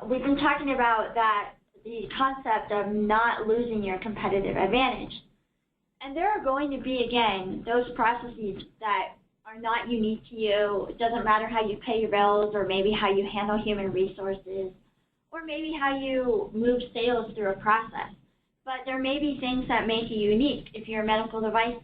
we've been talking about the concept of not losing your competitive advantage. And there are going to be, again, those processes that are not unique to you. It doesn't matter how you pay your bills, or maybe how you handle human resources, or maybe how you move sales through a process. But there may be things that make you unique. If you're a medical device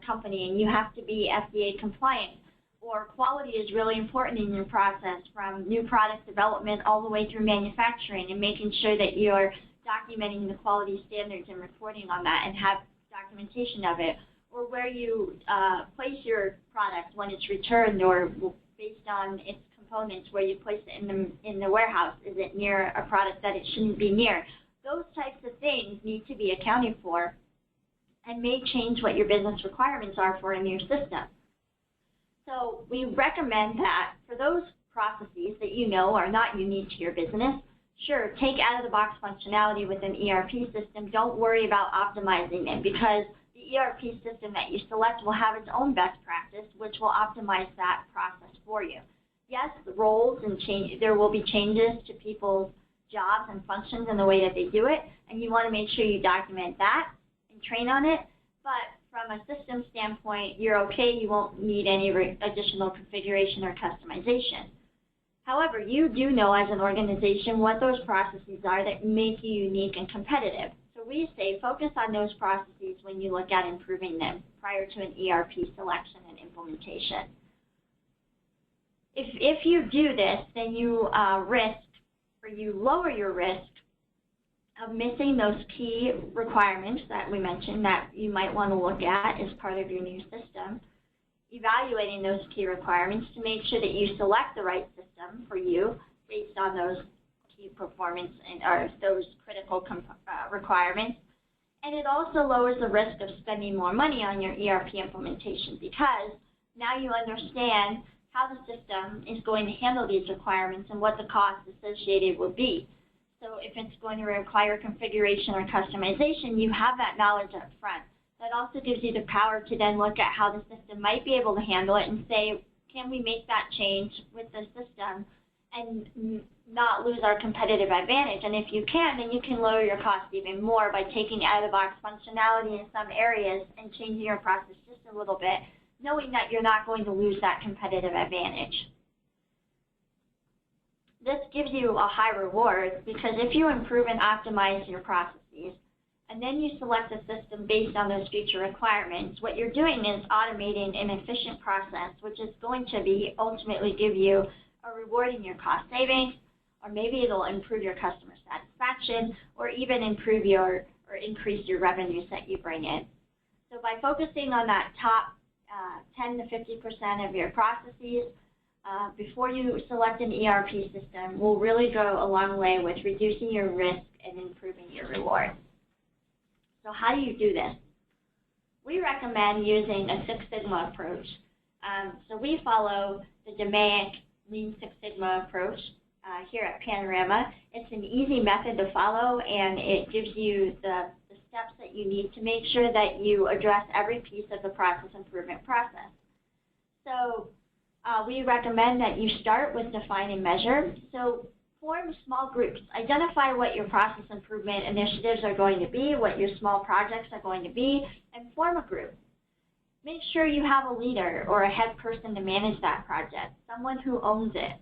company and you have to be FDA compliant, or quality is really important in your process, from new product development all the way through manufacturing, and making sure that you're documenting the quality standards and reporting on that and have documentation of it, or where you place your product when it's returned, or based on its components, where you place it in the warehouse. Is it near a product that it shouldn't be near? Those types of things need to be accounted for and may change what your business requirements are for a new system. So we recommend that for those processes that you know are not unique to your business, sure, take out-of-the-box functionality with an ERP system. Don't worry about optimizing it, because the ERP system that you select will have its own best practice, which will optimize that process for you. Yes, the roles and there will be changes to people's jobs and functions and the way that they do it, and you want to make sure you document that and train on it. But from a system standpoint, you're okay. You won't need any additional configuration or customization. However, you do know as an organization what those processes are that make you unique and competitive. So we say focus on those processes when you look at improving them prior to an ERP selection and implementation. If you do this, then you you lower your risk of missing those key requirements that we mentioned that you might want to look at as part of your new system, evaluating those key requirements to make sure that you select the right system for you based on those key performance or those critical requirements. And it also lowers the risk of spending more money on your ERP implementation, because now you understand how the system is going to handle these requirements and what the cost associated will be. So if it's going to require configuration or customization, you have that knowledge up front. That also gives you the power to then look at how the system might be able to handle it and say, can we make that change with the system and not lose our competitive advantage? And if you can, then you can lower your costs even more by taking out-of-the-box functionality in some areas and changing your process just a little bit, knowing that you're not going to lose that competitive advantage. This gives you a high reward, because if you improve and optimize your processes, and then you select a system based on those future requirements, what you're doing is automating an efficient process, which is going to be ultimately give you a reward in your cost savings, or maybe it'll improve your customer satisfaction, or even improve or increase your revenues that you bring in. So by focusing on that top 10 to 50% of your processes, before you select an ERP system, will really go a long way with reducing your risk and improving your rewards. So how do you do this? We recommend using a Six Sigma approach. So we follow the DMAIC Lean Six Sigma approach here at Panorama. It's an easy method to follow, and it gives you the steps that you need to make sure that you address every piece of the process improvement process. So we recommend that you start with define and measure. So form small groups. Identify what your process improvement initiatives are going to be, what your small projects are going to be, and form a group. Make sure you have a leader or a head person to manage that project, someone who owns it.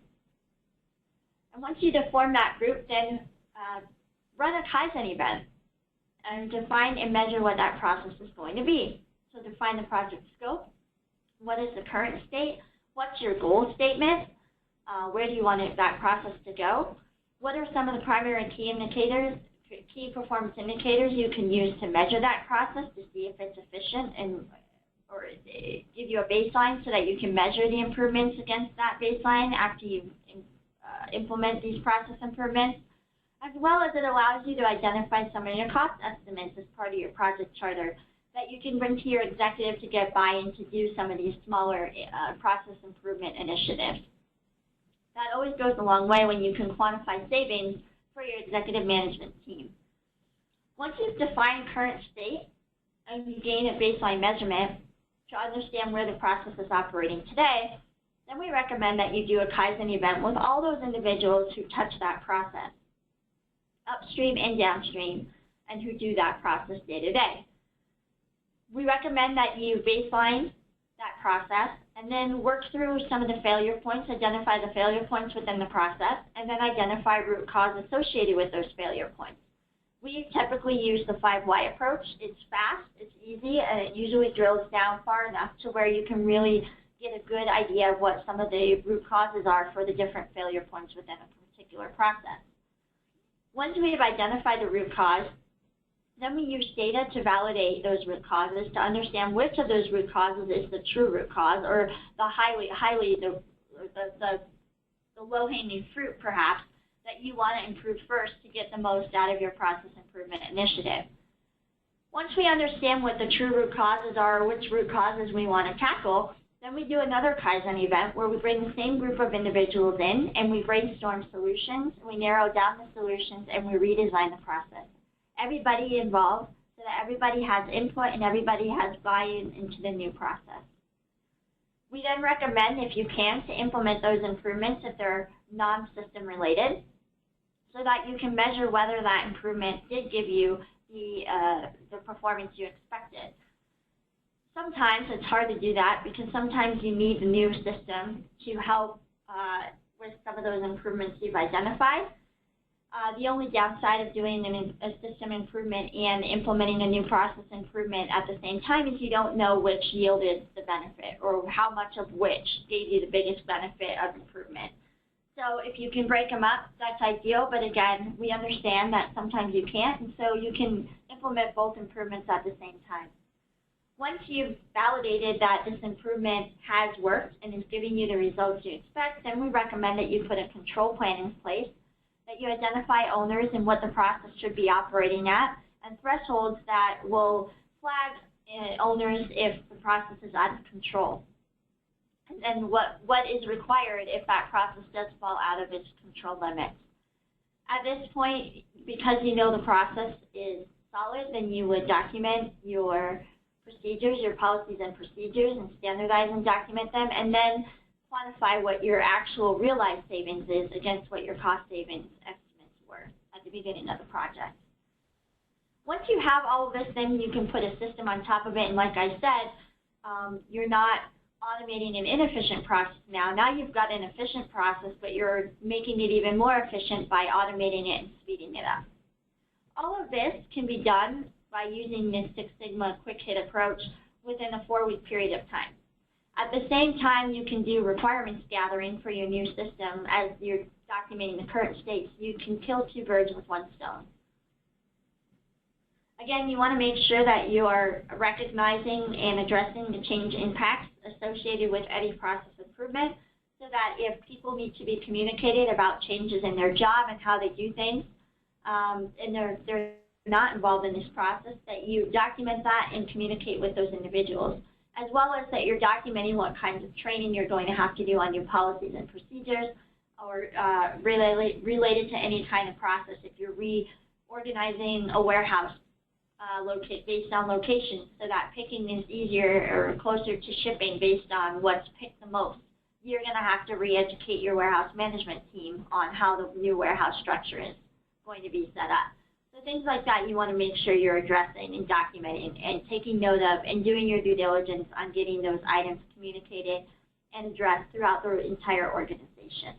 And once you form that group, then run a Kaizen event and define and measure what that process is going to be. So define the project scope. What is the current state? What's your goal statement? Where do you want that process to go? What are some of the primary key indicators, key performance indicators you can use to measure that process to see if it's efficient, and or give you a baseline so that you can measure the improvements against that baseline after you implement these process improvements, as well as it allows you to identify some of your cost estimates as part of your project charter that you can bring to your executive to get buy-in to do some of these smaller process improvement initiatives. That always goes a long way when you can quantify savings for your executive management team. Once you've defined current state and you gain a baseline measurement to understand where the process is operating today, then we recommend that you do a Kaizen event with all those individuals who touch that process. upstream and downstream, and who do that process day to day. We recommend that you baseline that process and then work through some of the failure points, identify the failure points within the process, and then identify root cause associated with those failure points. We typically use the 5 why approach. It's fast, it's easy, and it usually drills down far enough to where you can really get a good idea of what some of the root causes are for the different failure points within a particular process. Once we have identified the root cause, then we use data to validate those root causes to understand which of those root causes is the true root cause, or the low-hanging fruit, perhaps, that you want to improve first to get the most out of your process improvement initiative. Once we understand what the true root causes are, or which root causes we want to tackle, then we do another Kaizen event where we bring the same group of individuals in and we brainstorm solutions, we narrow down the solutions, and we redesign the process. Everybody involved so that everybody has input and everybody has buy-in into the new process. We then recommend, if you can, to implement those improvements if they're non-system related, so that you can measure whether that improvement did give you the performance you expected. Sometimes it's hard to do that because sometimes you need the new system to help with some of those improvements you've identified. The only downside of doing a system improvement and implementing a new process improvement at the same time is you don't know which yielded the benefit or how much of which gave you the biggest benefit of improvement. So if you can break them up, that's ideal, but again, we understand that sometimes you can't, and so you can implement both improvements at the same time. Once you've validated that this improvement has worked and is giving you the results you expect, then we recommend that you put a control plan in place, that you identify owners and what the process should be operating at, and thresholds that will flag owners if the process is out of control. And then what is required if that process does fall out of its control limits. At this point, because you know the process is solid, then you would document your procedures, your policies and procedures, and standardize and document them, and then quantify what your actual realized savings is against what your cost savings estimates were at the beginning of the project. Once you have all of this, then you can put a system on top of it, and like I said, you're not automating an inefficient process now. Now you've got an efficient process, but you're making it even more efficient by automating it and speeding it up. All of this can be done by using this Six Sigma quick hit approach within a 4-week period of time. At the same time, you can do requirements gathering for your new system as you're documenting the current state. You can kill 2 birds with 1 stone. Again, you want to make sure that you are recognizing and addressing the change impacts associated with any process improvement, so that if people need to be communicated about changes in their job and how they do things, and they're not involved in this process, that you document that and communicate with those individuals, as well as that you're documenting what kinds of training you're going to have to do on your policies and procedures, or related to any kind of process. If you're reorganizing a warehouse based on location, so that picking is easier or closer to shipping based on what's picked the most, you're going to have to re-educate your warehouse management team on how the new warehouse structure is going to be set up. So things like that you want to make sure you're addressing and documenting and taking note of and doing your due diligence on getting those items communicated and addressed throughout the entire organization.